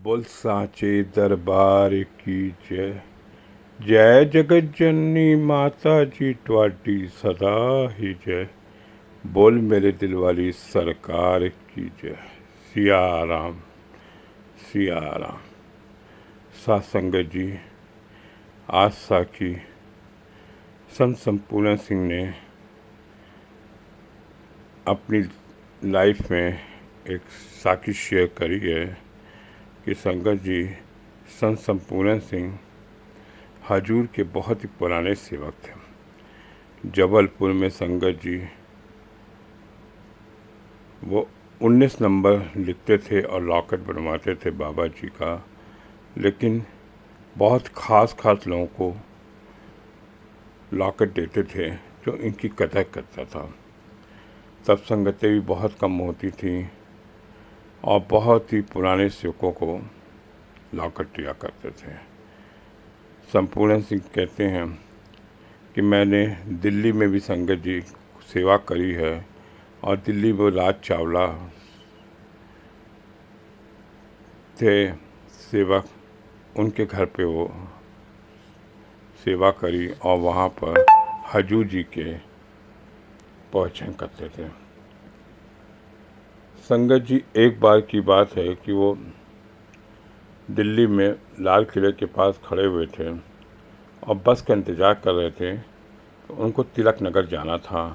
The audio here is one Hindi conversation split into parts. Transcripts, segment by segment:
बोल सांचे दरबार की जय। जय जगत जननी माता जी ट्वाटी सदा ही जय। बोल मेरे दिल वाली सरकार की जय। सिया राम सिया राम। साथ संगत जी, आज साखी संत संपूर्ण सिंह ने अपनी लाइफ में एक साखी शेयर करी है कि संगत जी, संत संपूर्ण सिंह हजूर के बहुत ही पुराने सेवक थे। जबलपुर में संगत जी वो 19 नंबर लिखते थे और लॉकेट बनवाते थे बाबा जी का, लेकिन बहुत ख़ास लोगों को लॉकेट देते थे जो इनकी कदर करता था। तब संगतें भी बहुत कम होती थी और बहुत ही पुराने सेवकों को लॉकेट दिया करते थे। संपूर्ण सिंह कहते हैं कि मैंने दिल्ली में भी संगत जी सेवा करी है और दिल्ली में राज चावला थे सेवक, उनके घर पे वो सेवा करी और वहाँ पर हजूर जी के प्रवचन करते थे। संगत जी, एक बार की बात है कि वो दिल्ली में लाल किले के पास खड़े हुए थे और बस का इंतज़ार कर रहे थे, तो उनको तिलक नगर जाना था।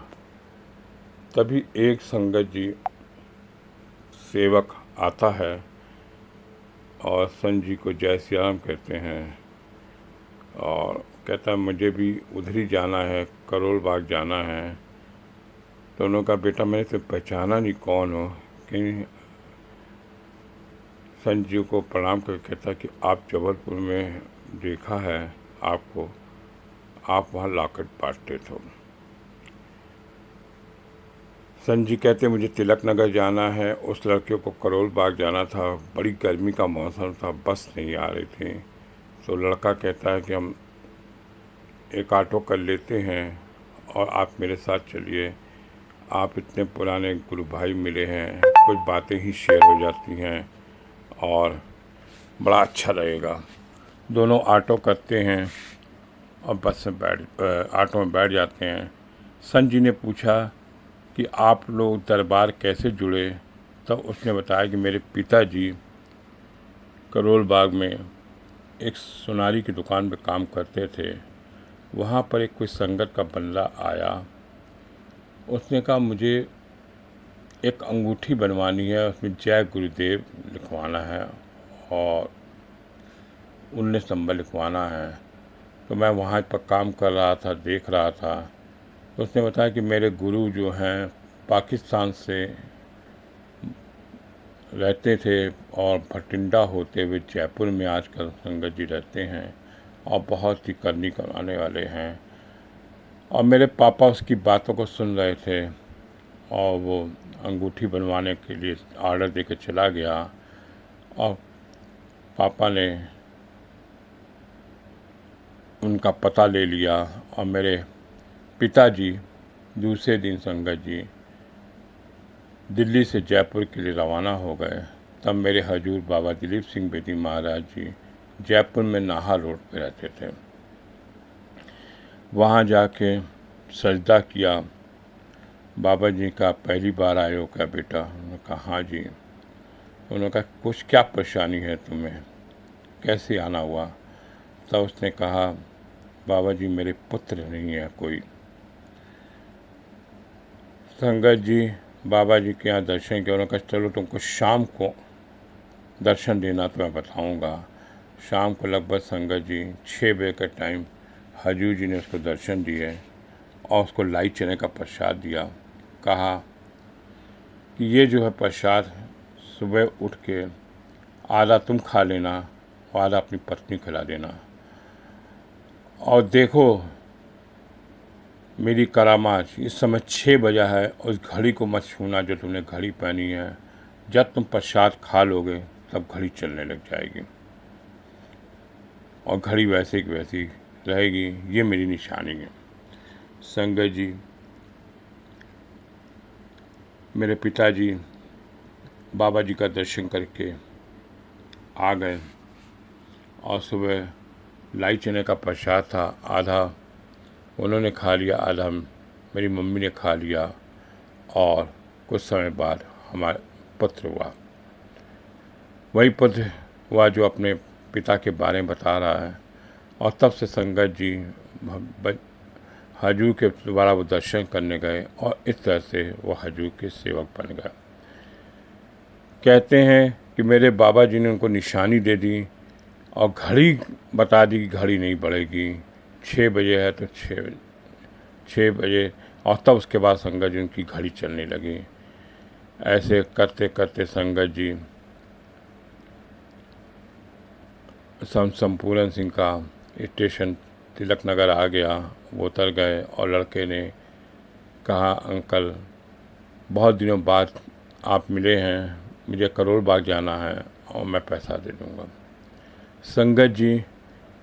तभी एक संगत जी सेवक आता है और संत जी को जय श्री राम कहते हैं और कहता है मुझे भी उधर ही जाना है, करोल बाग जाना है। तो उन्होंने कहा बेटा मैंने तो पहचाना नहीं कौन हो। कि संत जी को प्रणाम करके कहता कि आप जबलपुर में देखा है आपको, आप वहाँ लॉकेट बांटते थे। संत जी कहते मुझे तिलक नगर जाना है, उस लड़के को करोल बाग जाना था, बड़ी गर्मी का मौसम था, बस नहीं आ रही थी। तो लड़का कहता है कि हम एक ऑटो कर लेते हैं और आप मेरे साथ चलिए, आप इतने पुराने गुरु भाई मिले हैं, कुछ बातें ही शेयर हो जाती हैं और बड़ा अच्छा लगेगा। दोनों ऑटो करते हैं और बस में ऑटो में बैठ जाते हैं। संत जी ने पूछा कि आप लोग दरबार कैसे जुड़े? तब उसने बताया कि मेरे पिताजी करोल बाग में एक सुनारी की दुकान पे काम करते थे। वहाँ पर एक कोई संगत का बंदा आया, उसने कहा मुझे एक अंगूठी बनवानी है, उसमें जय गुरुदेव लिखवाना है और 19 नंबर लिखवाना है। तो मैं वहाँ पर काम कर रहा था, देख रहा था। तो उसने बताया कि मेरे गुरु जो हैं पाकिस्तान से रहते थे और भटिंडा होते हुए जयपुर में आजकल संगत जी रहते हैं और बहुत ही करनी कराने वाले हैं। और मेरे पापा उसकी बातों को सुन रहे थे और वो अंगूठी बनवाने के लिए ऑर्डर दे के चला गया और पापा ने उनका पता ले लिया और मेरे पिताजी दूसरे दिन संगत जी दिल्ली से जयपुर के लिए रवाना हो गए। तब मेरे हजूर बाबा दिलीप सिंह बेदी महाराज जी जयपुर में नाहा रोड पे रहते थे। वहाँ जाके सजदा किया। बाबा जी का पहली बार आए हो क्या बेटा? उन्होंने कहा हाँ जी। उन्होंने कहा कुछ क्या परेशानी है तुम्हें, कैसे आना हुआ? तब उसने कहा बाबा जी मेरे पुत्र नहीं है कोई। संगत जी बाबा जी के यहाँ दर्शन किया। उन्होंने कहा चलो तुमको शाम को दर्शन देना तो मैं बताऊँगा। शाम को लगभग संगत जी 6 बजे का टाइम हजूर जी ने उसको दर्शन दिए और उसको लाई चने का प्रसाद दिया। कहा कि ये जो है प्रसाद सुबह उठ के आधा तुम खा लेना और आधा अपनी पत्नी खिला देना और देखो मेरी करामात, इस समय 6 बजा है, उस घड़ी को मत छूना जो तुमने घड़ी पहनी है। जब तुम प्रसाद खा लोगे तब घड़ी चलने लग जाएगी और घड़ी वैसे की वैसी रहेगी। ये मेरी निशानी है। संगत जी, मेरे पिताजी बाबा जी का दर्शन करके आ गए और सुबह लाई चने का प्रसाद था, आधा उन्होंने खा लिया, आधा मेरी मम्मी ने खा लिया और कुछ समय बाद हमारा पुत्र हुआ। वही पुत्र हुआ जो अपने पिता के बारे में बता रहा है। और तब से संगत जी हजूर के द्वारा वो दर्शन करने गए और इस तरह से वो हजूर के सेवक बन गए। कहते हैं कि मेरे बाबा जी ने उनको निशानी दे दी और घड़ी बता दी कि घड़ी नहीं बढ़ेगी, 6 बजे है तो 6 बजे, और तब उसके बाद संगत जी उनकी घड़ी चलने लगी। ऐसे करते करते संगत जी संपूर्ण सिंह का स्टेशन तिलक नगर आ गया। वो उतर गए और लड़के ने कहा, अंकल बहुत दिनों बाद आप मिले हैं, मुझे करोल बाग जाना है और मैं पैसा दे दूँगा। संगत जी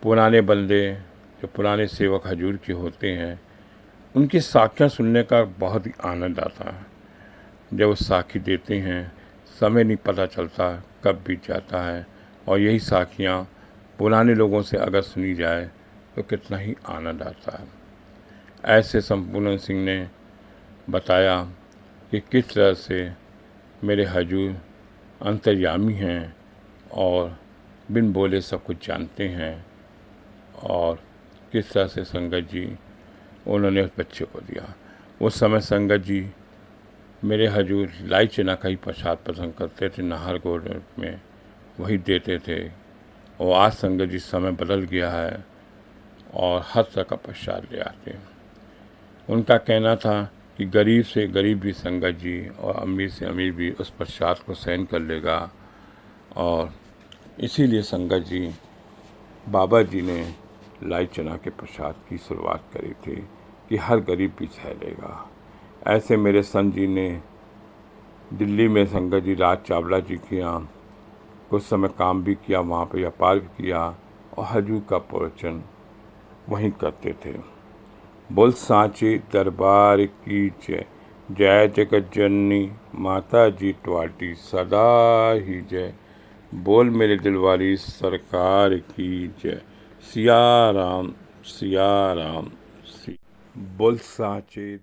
पुराने बंदे जो पुराने सेवक हजूर के होते हैं, उनकी साखियाँ सुनने का बहुत ही आनंद आता है। जब वो साखी देते हैं समय नहीं पता चलता कब बीत जाता है, और यही साखियाँ पुराने लोगों से अगर सुनी जाए तो कितना ही आनंद आता है। ऐसे संपूर्ण सिंह ने बताया कि किस तरह से मेरे हजूर अंतर्यामी हैं और बिन बोले सब कुछ जानते हैं, और किस तरह से संगत जी उन्होंने उस बच्चे को दिया। उस समय संगत जी मेरे हजूर लाई चना का ही प्रसाद पसंद करते थे, नाहरगोल में वही देते थे। और आज संगत जी समय बदल गया है और हर तरह का प्रसाद ले आते हैं। उनका कहना था कि गरीब से गरीब भी संगत जी और अमीर से अमीर भी उस प्रसाद को सहन कर लेगा, और इसीलिए संगत जी बाबा जी ने लाई चना के प्रसाद की शुरुआत करी थी कि हर गरीब भी सह लेगा। ऐसे मेरे संत जी ने दिल्ली में संगत जी राज चावला जी के यहाँ कुछ समय काम भी किया, वहाँ पे व्यापार भी किया और हजूर का प्रवचन वहीं करते थे। बोल सांचे दरबार की जय, जय जगत जननी माता जी ट्वाटी सदा ही जय। बोल मेरे दिलवाली सरकार की जय। सिया राम सिया राम। बोल सांचे